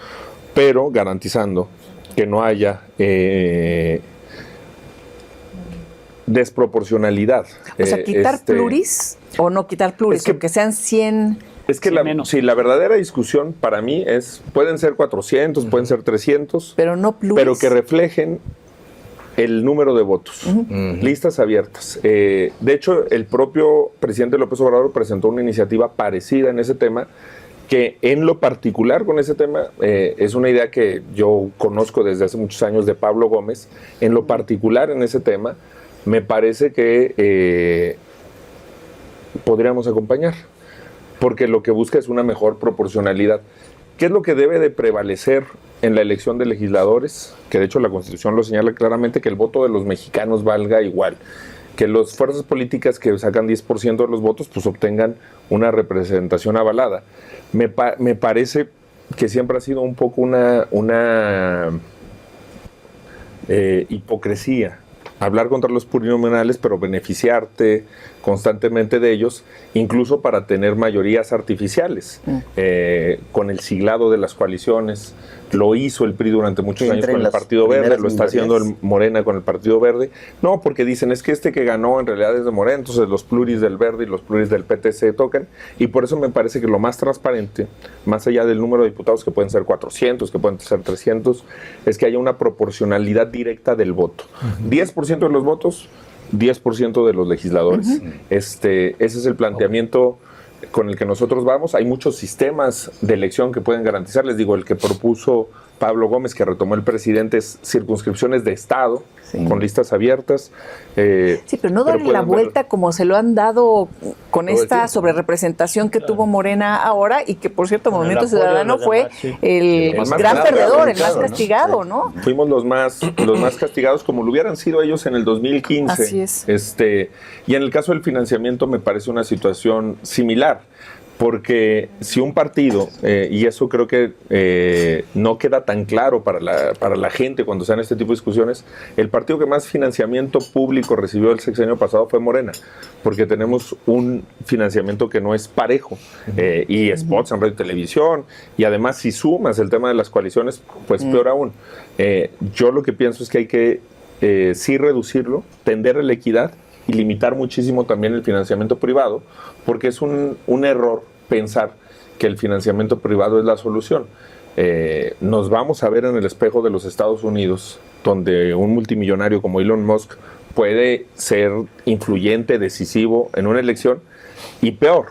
pero garantizando que no haya desproporcionalidad. O sea, quitar pluris o no quitar pluris, es que sean 100. Es que la verdadera discusión para mí es, pueden ser 400, pueden ser 300, pero no pluris. Pero que reflejen el número de votos, listas abiertas. De hecho, el propio presidente López Obrador presentó una iniciativa parecida en ese tema, que en lo particular con ese tema es una idea que yo conozco desde hace muchos años de Pablo Gómez. En lo particular en ese tema, me parece que podríamos acompañar, porque lo que busca es una mejor proporcionalidad. ¿Qué es lo que debe de prevalecer en la elección de legisladores? Que de hecho la Constitución lo señala claramente, que el voto de los mexicanos valga igual, que las fuerzas políticas que sacan 10% de los votos pues obtengan una representación avalada. Me parece que siempre ha sido un poco una hipocresía hablar contra los plurinominales, pero beneficiarte constantemente de ellos, incluso para tener mayorías artificiales, con el siglado de las coaliciones. Lo hizo el PRI durante muchos años con el Partido Verde, lo está haciendo el Morena con el Partido Verde. No, porque dicen, es que este que ganó en realidad es de Morena, entonces los pluris del Verde y los pluris del PT se tocan, y por eso me parece que lo más transparente, más allá del número de diputados, que pueden ser 400, que pueden ser 300, es que haya una proporcionalidad directa del voto. 10% de los votos, 10% de los legisladores. Ese es el planteamiento con el que nosotros vamos. Hay muchos sistemas de elección que pueden garantizar. Les digo, el que propuso Pablo Gómez, que retomó el presidente, es circunscripciones de Estado, con listas abiertas. Sí, pero no darle la vuelta como se lo han dado con esta sobrerepresentación que tuvo Morena ahora, y que, por cierto, Movimiento Ciudadano fue el gran perdedor, el más castigado, ¿no? Fuimos los más castigados, como lo hubieran sido ellos en el 2015. Así es. Y en el caso del financiamiento me parece una situación similar. Porque si un partido, y eso creo que no queda tan claro para la gente cuando se dan este tipo de discusiones, el partido que más financiamiento público recibió el sexenio pasado fue Morena, porque tenemos un financiamiento que no es parejo, y spots en radio y televisión, y además si sumas el tema de las coaliciones, pues peor aún. Yo lo que pienso es que hay que sí reducirlo, tender a la equidad, y limitar muchísimo también el financiamiento privado, porque es un error pensar que el financiamiento privado es la solución. Nos vamos a ver en el espejo de los Estados Unidos, donde un multimillonario como Elon Musk puede ser influyente, decisivo en una elección, y peor,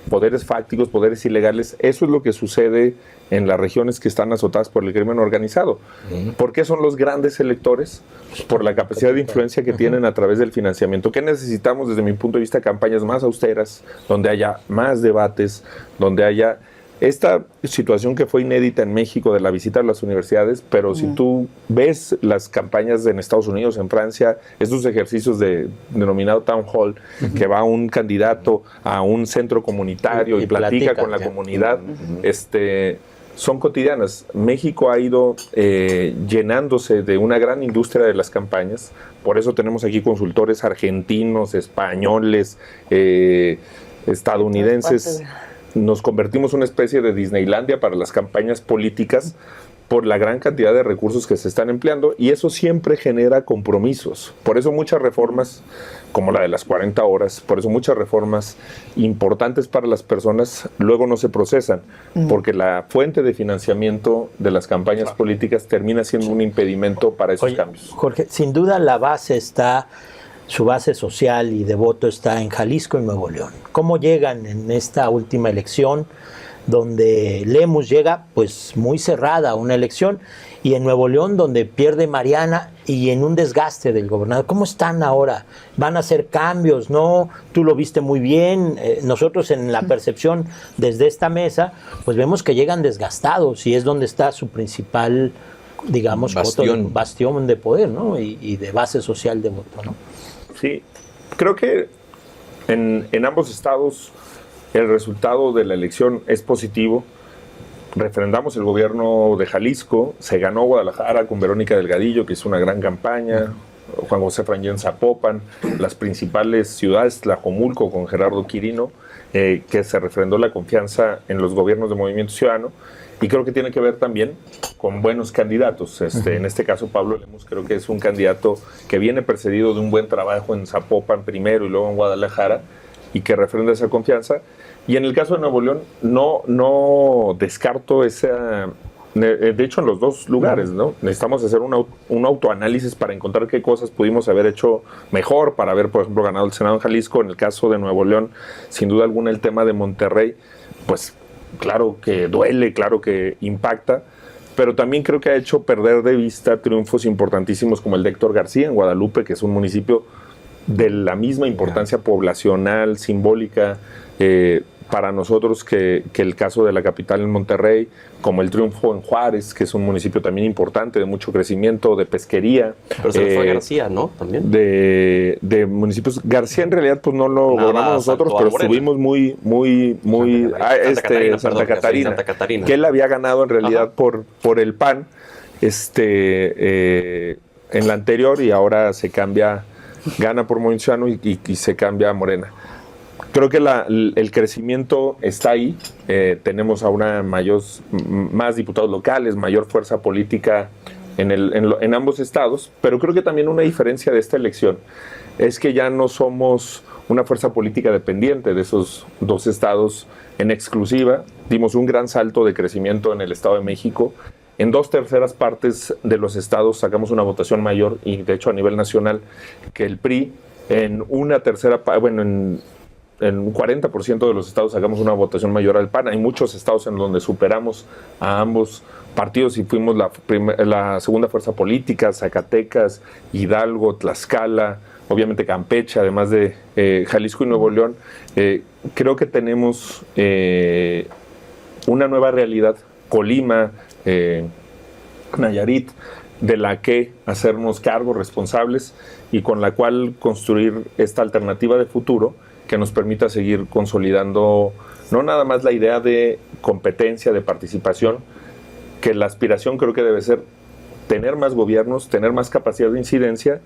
poderes fácticos, poderes ilegales. Eso es lo que sucede en las regiones que están azotadas por el crimen organizado. ¿Por qué son los grandes electores? Por la capacidad de influencia que tienen a través del financiamiento. ¿Qué necesitamos desde mi punto de vista? Campañas más austeras, donde haya más debates, donde haya esta situación que fue inédita en México de la visita a las universidades, pero si tú ves las campañas en Estados Unidos, en Francia, estos ejercicios denominado town hall, que va un candidato a un centro comunitario y platica con la comunidad, son cotidianas. México ha ido llenándose de una gran industria de las campañas, por eso tenemos aquí consultores argentinos, españoles, estadounidenses. Nos convertimos en una especie de Disneylandia para las campañas políticas por la gran cantidad de recursos que se están empleando, y eso siempre genera compromisos. Por eso muchas reformas, como la de las 40 horas, por eso muchas reformas importantes para las personas luego no se procesan, porque la fuente de financiamiento de las campañas políticas termina siendo un impedimento para esos cambios. Jorge, sin duda la base está... Su base social y de voto está en Jalisco y Nuevo León. ¿Cómo llegan en esta última elección, donde Lemus llega pues muy cerrada a una elección, y en Nuevo León donde pierde Mariana y en un desgaste del gobernador? ¿Cómo están ahora? ¿Van a hacer cambios? ¿No? Tú lo viste muy bien. Nosotros en la percepción desde esta mesa pues vemos que llegan desgastados, y es donde está su principal, digamos, bastión de poder, ¿no? Y de base social de voto, ¿no? Sí, creo que en ambos estados el resultado de la elección es positivo. Refrendamos el gobierno de Jalisco, se ganó Guadalajara con Verónica Delgadillo, que hizo una gran campaña, Juan José Frangé en Zapopan, las principales ciudades, Tlajomulco con Gerardo Quirino, que se refrendó la confianza en los gobiernos de Movimiento Ciudadano, y creo que tiene que ver también con buenos candidatos. En este caso, Pablo Lemus creo que es un candidato que viene precedido de un buen trabajo en Zapopan primero y luego en Guadalajara, y que refrenda esa confianza. Y en el caso de Nuevo León, no descarto esa... De hecho, en los dos lugares, ¿no? Necesitamos hacer un autoanálisis para encontrar qué cosas pudimos haber hecho mejor, para haber, por ejemplo, ganado el Senado en Jalisco. En el caso de Nuevo León, sin duda alguna, el tema de Monterrey, pues claro que duele, claro que impacta, pero también creo que ha hecho perder de vista triunfos importantísimos como el de Héctor García en Guadalupe, que es un municipio de la misma importancia poblacional, simbólica, para nosotros que el caso de la capital en Monterrey, como el triunfo en Juárez, que es un municipio también importante, de mucho crecimiento, de pesquería. Pero se le fue a García, ¿no? También. De municipios. García en realidad pues no lo gobernamos nosotros, pero estuvimos muy Santa Catarina, que él había ganado en realidad por el PAN en la anterior, y ahora se cambia, gana por Movimiento Ciudadano y se cambia a Morena. Creo que el crecimiento está ahí. Tenemos ahora más diputados locales, mayor fuerza política en ambos estados, pero creo que también una diferencia de esta elección es que ya no somos una fuerza política dependiente de esos dos estados en exclusiva. Dimos un gran salto de crecimiento en el Estado de México. En 2/3 partes de los estados sacamos una votación mayor, y de hecho a nivel nacional, que el PRI. En una tercera, en un 40% de los estados sacamos una votación mayor al PAN. Hay muchos estados en donde superamos a ambos partidos y fuimos la segunda fuerza política. Zacatecas, Hidalgo, Tlaxcala, obviamente Campeche, además de Jalisco y Nuevo León. Creo que tenemos una nueva realidad, Colima, Nayarit, de la que hacernos cargos responsables y con la cual construir esta alternativa de futuro que nos permita seguir consolidando no nada más la idea de competencia, de participación, que la aspiración creo que debe ser tener más gobiernos, tener más capacidad de incidencia,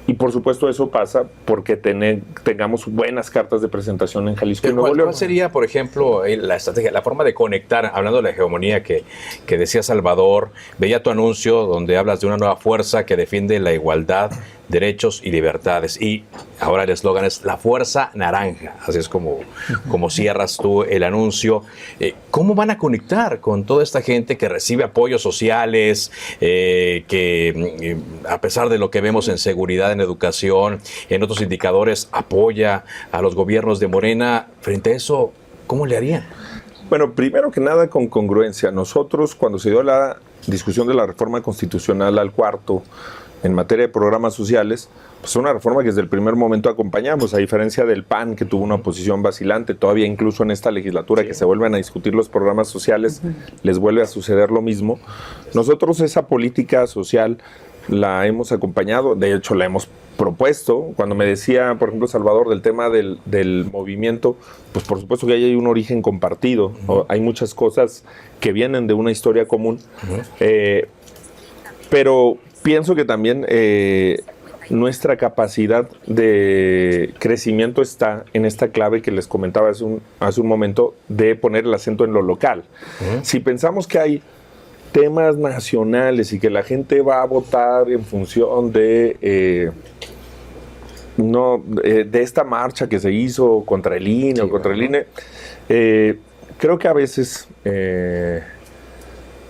y por supuesto eso pasa porque tengamos buenas cartas de presentación en Jalisco y Nuevo León. ¿Cuál sería, por ejemplo, la estrategia, la forma de conectar, hablando de la hegemonía que decía Salvador? Veía tu anuncio donde hablas de una nueva fuerza que defiende la igualdad, derechos y libertades, y ahora el eslogan es la fuerza naranja, así es como cierras tú el anuncio. ¿Cómo van a conectar con toda esta gente que recibe apoyos sociales, que a pesar de lo que vemos en seguridad, en educación, en otros indicadores, apoya a los gobiernos de Morena? Frente a eso, ¿cómo le harían? Bueno, primero que nada con congruencia. Nosotros, cuando se dio la discusión de la reforma constitucional al cuarto, en materia de programas sociales, pues una reforma que desde el primer momento acompañamos, a diferencia del PAN, que tuvo una oposición vacilante. Todavía incluso en esta legislatura que se vuelven a discutir los programas sociales, les vuelve a suceder lo mismo. Nosotros esa política social la hemos acompañado, de hecho la hemos propuesto. Cuando me decía, por ejemplo, Salvador, del tema del movimiento, pues por supuesto que ahí hay un origen compartido, hay muchas cosas que vienen de una historia común, pero pienso que también nuestra capacidad de crecimiento está en esta clave que les comentaba hace un momento, de poner el acento en lo local. Si pensamos que hay temas nacionales y que la gente va a votar en función de esta marcha que se hizo contra el INE o contra el INE, creo que a veces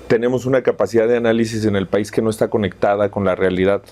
tenemos una capacidad de análisis en el país que no está conectada con la realidad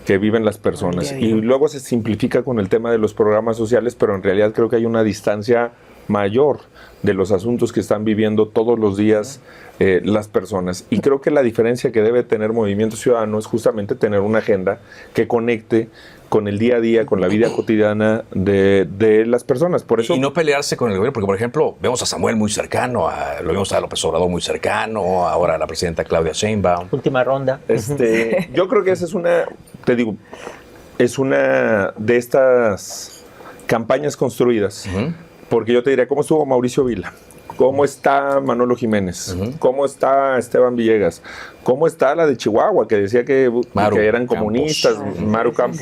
que viven las personas. Y luego se simplifica con el tema de los programas sociales, pero en realidad creo que hay una distancia mayor de los asuntos que están viviendo todos los días las personas. Y creo que la diferencia que debe tener Movimiento Ciudadano es justamente tener una agenda que conecte con el día a día, con la vida cotidiana de las personas. Por eso, y no pelearse con el gobierno, porque por ejemplo, vemos a Samuel muy cercano, lo vemos a López Obrador muy cercano, ahora a la presidenta Claudia Sheinbaum. Última ronda. Yo creo que esa es una de estas campañas construidas, porque yo te diría, ¿cómo estuvo Mauricio Vila? ¿Cómo está Manolo Jiménez? ¿Cómo está Esteban Villegas? ¿Cómo está la de Chihuahua, que decía que eran comunistas? Maru Campos.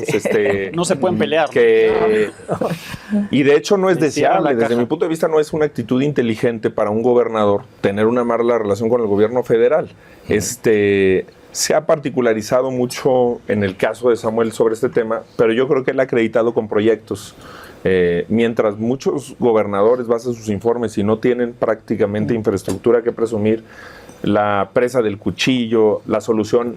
No se pueden pelear. Y de hecho no es deseable. Desde mi punto de vista no es una actitud inteligente para un gobernador tener una mala relación con el gobierno federal. Se ha particularizado mucho en el caso de Samuel sobre este tema, pero yo creo que él ha acreditado con proyectos. Mientras muchos gobernadores basan sus informes y no tienen prácticamente infraestructura que presumir, la presa del Cuchillo, la solución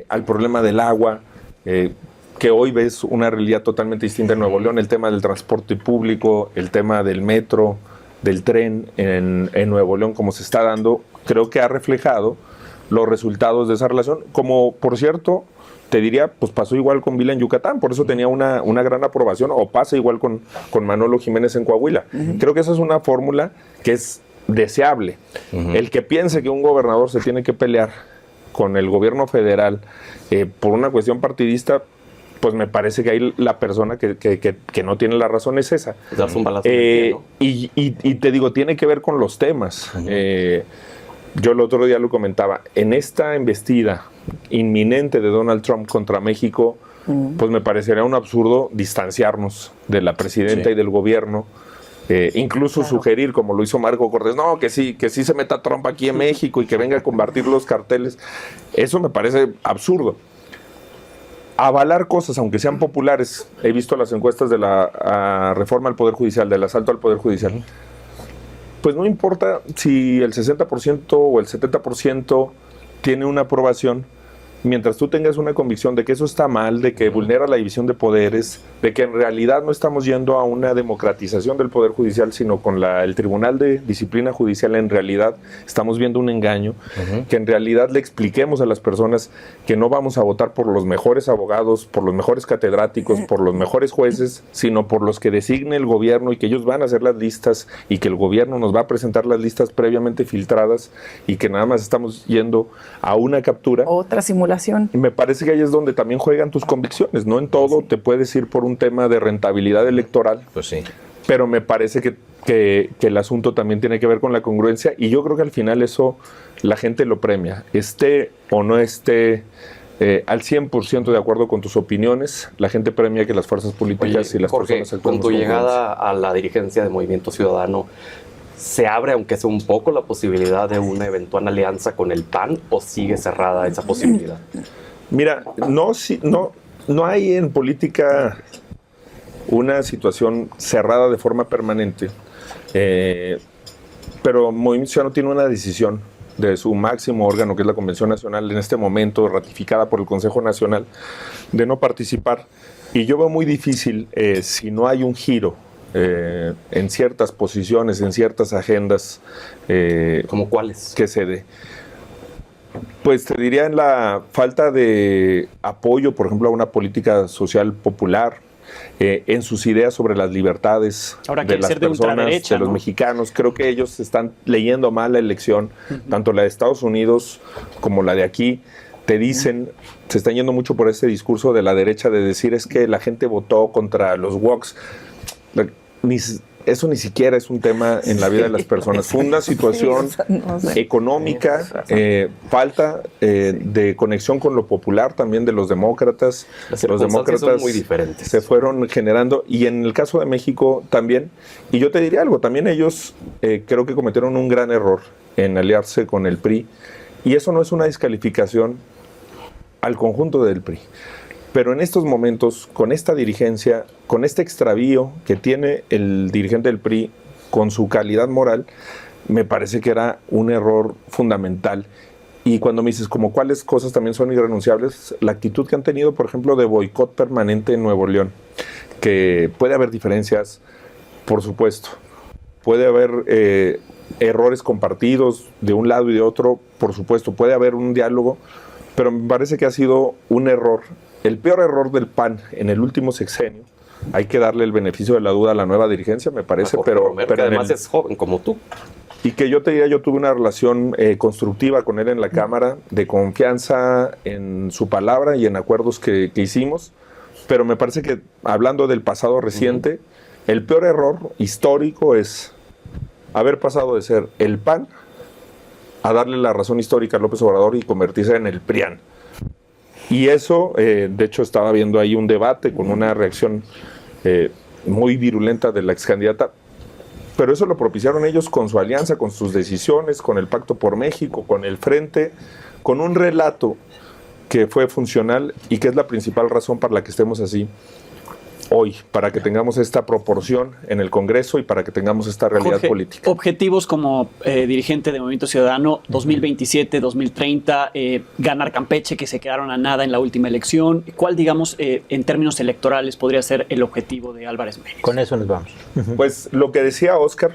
al problema del agua, que hoy ves una realidad totalmente distinta en Nuevo León, el tema del transporte público, el tema del metro, del tren en Nuevo León, como se está dando, creo que ha reflejado los resultados de esa relación. Como, por cierto, te diría, pues pasó igual con Vila en Yucatán, por eso tenía una gran aprobación, o pasa igual con Manolo Jiménez en Coahuila. Creo que esa es una fórmula que es deseable. El que piense que un gobernador se tiene que pelear con el gobierno federal por una cuestión partidista, pues me parece que ahí la persona que no tiene la razón es esa. Darse un balazo en el pie, ¿no? Y te digo, tiene que ver con los temas. Yo el otro día lo comentaba, en esta embestida inminente de Donald Trump contra México, pues me parecería un absurdo distanciarnos de la presidenta y del gobierno. Incluso sugerir, como lo hizo Marco Cortés, no, que sí se meta Trump aquí en México y que venga a combatir los carteles. Eso me parece absurdo. Avalar cosas, aunque sean populares, he visto las encuestas de la reforma al Poder Judicial, del asalto al Poder Judicial, pues no importa si el 60% o el 70% tiene una aprobación, mientras tú tengas una convicción de que eso está mal, de que vulnera la división de poderes, de que en realidad no estamos yendo a una democratización del Poder Judicial, sino con el Tribunal de Disciplina Judicial en realidad estamos viendo un engaño, que en realidad le expliquemos a las personas que no vamos a votar por los mejores abogados, por los mejores catedráticos, por los mejores jueces, sino por los que designe el gobierno y que ellos van a hacer las listas y que el gobierno nos va a presentar las listas previamente filtradas y que nada más estamos yendo a una captura. Otra simulación. Y me parece que ahí es donde también juegan tus convicciones. No en todo te puedes ir por un tema de rentabilidad electoral. Pues sí. Pero me parece que el asunto también tiene que ver con la congruencia y yo creo que al final eso la gente lo premia. Esté o no esté al 100% de acuerdo con tus opiniones, la gente premia que las fuerzas políticas y las Jorge, personas actúen con tu llegada a la dirigencia de Movimiento Ciudadano, ¿se abre, aunque sea un poco, la posibilidad de una eventual alianza con el PAN o sigue cerrada esa posibilidad? Mira, no hay en política una situación cerrada de forma permanente, pero Movimiento Ciudadano tiene una decisión de su máximo órgano, que es la Convención Nacional, en este momento ratificada por el Consejo Nacional, de no participar. Y yo veo muy difícil, si no hay un giro en ciertas posiciones, en ciertas agendas. ¿Cómo cuáles? Que se dé. Pues te diría en la falta de apoyo, por ejemplo, a una política social popular, en sus ideas sobre las libertades de las personas, de los mexicanos. Creo que ellos están leyendo mal la elección, tanto la de Estados Unidos como la de aquí. Te dicen, se están yendo mucho por ese discurso de la derecha de decir es que la gente votó contra los woks. Eso ni siquiera es un tema en la vida de las personas. Fue una situación económica, falta de conexión con lo popular también de los demócratas. Los demócratas son muy diferentes. Se fueron generando, y en el caso de México también. Y yo te diría algo, también ellos creo que cometieron un gran error en aliarse con el PRI. Y eso no es una descalificación al conjunto del PRI. Pero en estos momentos, con esta dirigencia, con este extravío que tiene el dirigente del PRI con su calidad moral, me parece que era un error fundamental. Y cuando me dices como cuáles cosas también son irrenunciables, la actitud que han tenido, por ejemplo, de boicot permanente en Nuevo León, que puede haber diferencias, por supuesto, puede haber errores compartidos de un lado y de otro, por supuesto, puede haber un diálogo, pero me parece que ha sido un error. El peor error del PAN en el último sexenio, hay que darle el beneficio de la duda a la nueva dirigencia, me parece, pero que además es joven como tú. Y que yo te diría, yo tuve una relación constructiva con él en la Cámara, de confianza en su palabra y en acuerdos que hicimos, pero me parece que, hablando del pasado reciente, el peor error histórico es haber pasado de ser el PAN a darle la razón histórica a López Obrador y convertirse en el PRIAN. Y eso, de hecho, estaba viendo ahí un debate con una reacción muy virulenta de la ex candidata, pero eso lo propiciaron ellos con su alianza, con sus decisiones, con el Pacto por México, con el Frente, con un relato que fue funcional y que es la principal razón para la que estemos así hoy, para que tengamos esta proporción en el Congreso y para que tengamos esta realidad Jorge, política. Objetivos como dirigente de Movimiento Ciudadano 2027, 2030, ganar Campeche, que se quedaron a nada en la última elección. ¿Cuál, digamos, en términos electorales podría ser el objetivo de Álvarez Maínez? Con eso nos vamos. Pues lo que decía Óscar,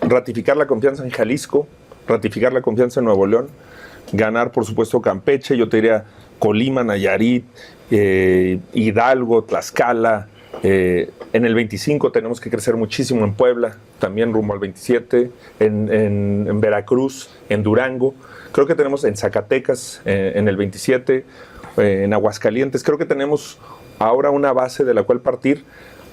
ratificar la confianza en Jalisco, ratificar la confianza en Nuevo León, ganar, por supuesto, Campeche, yo te diría Colima, Nayarit, Hidalgo, Tlaxcala. En el 25 tenemos que crecer muchísimo en Puebla, también rumbo al 27, en Veracruz, en Durango. Creo que tenemos en Zacatecas, en el 27, en Aguascalientes. Creo que tenemos ahora una base de la cual partir,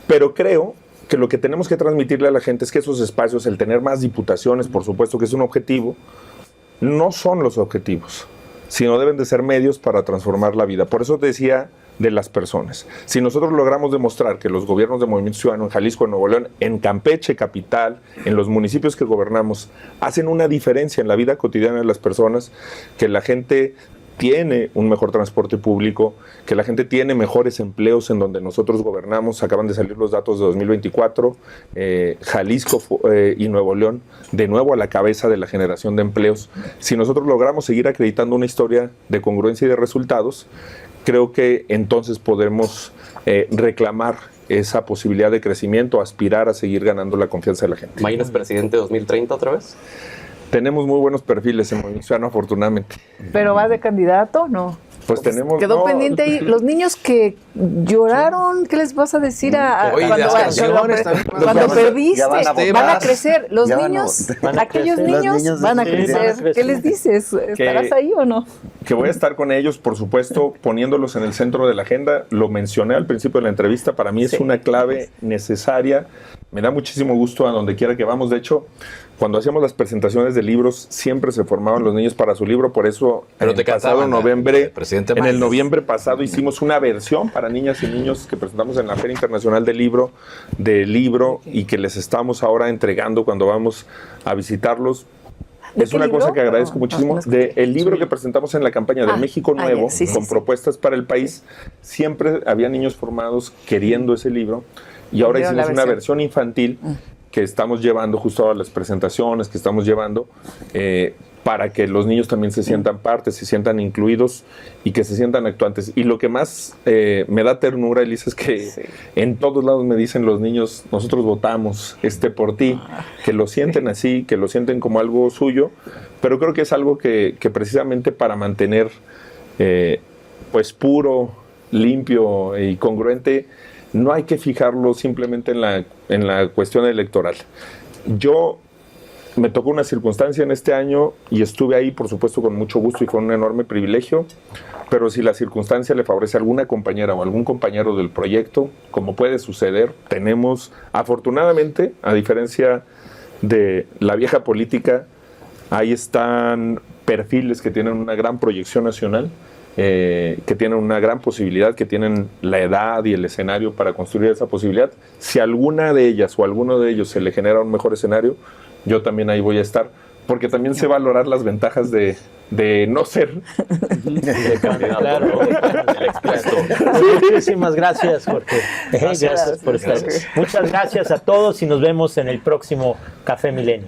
pero creo que lo que tenemos que transmitirle a la gente es que esos espacios, el tener más diputaciones, por supuesto que es un objetivo, no son los objetivos, sino deben de ser medios para transformar la vida. Por eso te decía de las personas. Si nosotros logramos demostrar que los gobiernos de Movimiento Ciudadano en Jalisco, en Nuevo León, en Campeche, capital, en los municipios que gobernamos, hacen una diferencia en la vida cotidiana de las personas, que la gente tiene un mejor transporte público, que la gente tiene mejores empleos en donde nosotros gobernamos. Acaban de salir los datos de 2024, Jalisco y Nuevo León, de nuevo a la cabeza de la generación de empleos. Si nosotros logramos seguir acreditando una historia de congruencia y de resultados, creo que entonces podemos reclamar esa posibilidad de crecimiento, aspirar a seguir ganando la confianza de la gente. ¿Mañana es presidente 2030 otra vez? Tenemos muy buenos perfiles en Movimiento Ciudadano, afortunadamente. ¿Pero vas de candidato? No. Pues tenemos... Quedó pendiente ahí. Los niños que lloraron, ¿qué les vas a decir cuando perdiste? Van a crecer. Los niños, aquellos niños van a crecer. ¿Qué les dices? ¿Estarás ahí o no? Que voy a estar con ellos, por supuesto, poniéndolos en el centro de la agenda. Lo mencioné al principio de la entrevista. Para mí es una clave necesaria. Me da muchísimo gusto a donde quiera que vamos. De hecho, cuando hacíamos las presentaciones de libros, siempre se formaban los niños para su libro. Por eso, en el noviembre pasado hicimos una versión para niñas y niños que presentamos en la Feria Internacional del Libro, y que les estamos ahora entregando cuando vamos a visitarlos. Es una cosa que agradezco muchísimo. El libro que presentamos en la campaña de México Nuevo, con propuestas para el país, siempre había niños formados queriendo ese libro, y ahora hicimos una versión infantil que estamos llevando justo a las presentaciones que estamos llevando, para que los niños también se sientan parte, se sientan incluidos y que se sientan actuantes. Y lo que más me da ternura, Elisa, es que en todos lados me dicen los niños, nosotros votamos por ti, que lo sienten así, que lo sienten como algo suyo, pero creo que es algo que precisamente para mantener pues puro, limpio y congruente, no hay que fijarlo simplemente en la cuestión electoral. Yo me tocó una circunstancia en este año y estuve ahí, por supuesto, con mucho gusto y con un enorme privilegio, pero si la circunstancia le favorece a alguna compañera o algún compañero del proyecto, como puede suceder, tenemos, afortunadamente, a diferencia de la vieja política, ahí están perfiles que tienen una gran proyección nacional, que tienen una gran posibilidad, que tienen la edad y el escenario para construir esa posibilidad. Si alguna de ellas o alguno de ellos se le genera un mejor escenario, yo también ahí voy a estar, porque también sé valorar las ventajas de no ser candidato. Claro, muchísimas gracias, Jorge. Gracias por estar. Muchas gracias a todos y nos vemos en el próximo Café Milenio.